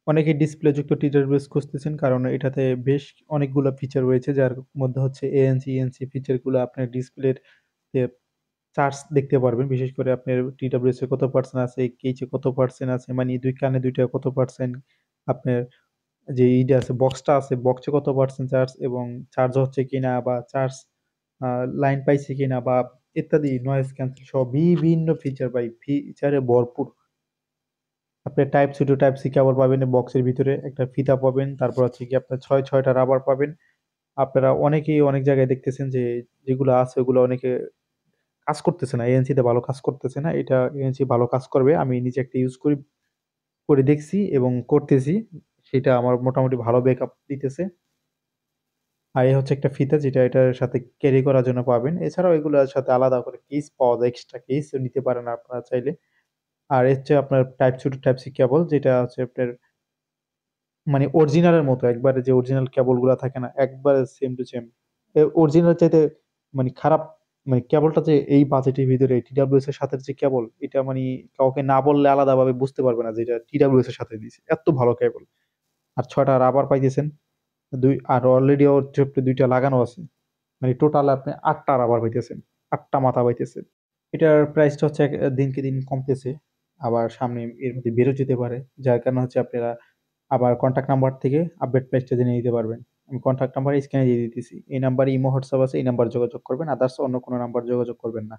অনেকেই ডিসপ্লেযুক্ত টিডাব্লিউএস খুঁজতেছেন কারণ এটাতে বেশ অনেকগুলা ফিচার রয়েছে যার মধ্যে হচ্ছে এএনসি, ইএনসি ফিচারগুলো আপনার ডিসপ্লের তে চার্জ দেখতে পারবেন। বিশেষ করে আপনার টিডাব্লিউএস এ কত পার্সেন্ট আছে, এইচ এ কত পার্সেন্ট আছে, মানে ২ কানে ২ টা কত পার্সেন্ট, আপনার যে এইটা আছে বক্সটা আছে, বক্সে কত পার্সেন্ট চার্জ এবং চার্জ হচ্ছে কিনা বা চার্জ আ লাইন পাইছে কিনা বা ইত্যাদি নয়েজ ক্যানসেল সহ বিভিন্ন ফিচার ভাই ফিচারে ভরপুর। আপনি type C to type C cable পাবেন এই বক্সের ভিতরে, একটা ফিতা পাবেন, তারপর হচ্ছে গিয়ে আপনার ৬ টা রাবার পাবেন। আপনারা অনেকেই অনেক জায়গায় দেখতেছেন যে যেগুলো আছে ওগুলো অনেকে কাজ করতেছে না। এএনসি তে ভালো কাজ করতেছে না। এটা এএনসি ভালো কাজ করবে। আমি নিজে একটা ইউজ করে দেখছি এবং করতেছি। সেটা আমার মোটামুটি ভালো ব্যাকআপ দিতেছে। আর এই হচ্ছে একটা ফিতা যেটা এটার সাথে ক্যারি করার জন্য পাবেন। এছাড়াও এগুলার সাথে আলাদা করে কেস পাওয়া যায়, এক্সট্রা কেসও নিতে পারেন আপনারা চাইলে। আর এর হচ্ছে আপনার type C to type C cable যেটা হচ্ছে আপনার মানে অরিজিনালের মতো একবারে যে অরিজিনাল কেবল গুলা থাকে না? একবারে সেম টু সেম। অরিজিনাল চাইতে মানে খারাপ, মানে কেবলটা যে এই বাজেটের ভিতরে TWS এর সাথে যে কেবল, এটা মানি কাউকে না বললে আলাদাভাবে বুঝতে পারবে না যে এটা TWS এর সাথে দিছে। এত ভালো কেবল। আর ৬ টা রাবার পাইতেছেন। আর অলরেডি ওর চুপড়ে ২ টা লাগানো আছে। মানে টোটাল আপনি ৮ টা রাবার পাইতেছেন। ৮ টা মাথা পাইতেছেন। এটার প্রাইসটা হচ্ছে দিনকে দিন কমতেছে। আবার সামনে এর মধ্যে বেড়েও যেতে পারে। যার কারণে হচ্ছে আপনারা আবার কনট্যাক্ট নাম্বার থেকে আপডেট প্রাইসটা জেনে নিতে পারবেন। আমি কনট্যাক্ট নাম্বার স্ক্রিনে দিয়ে দিতেছি। এই নাম্বারে ইমো, হোয়াটসঅ্যাপ আছে। এই নাম্বারে যোগাযোগ করবেন। আদারস অন্য কোনো নাম্বার যোগাযোগ করবেন না।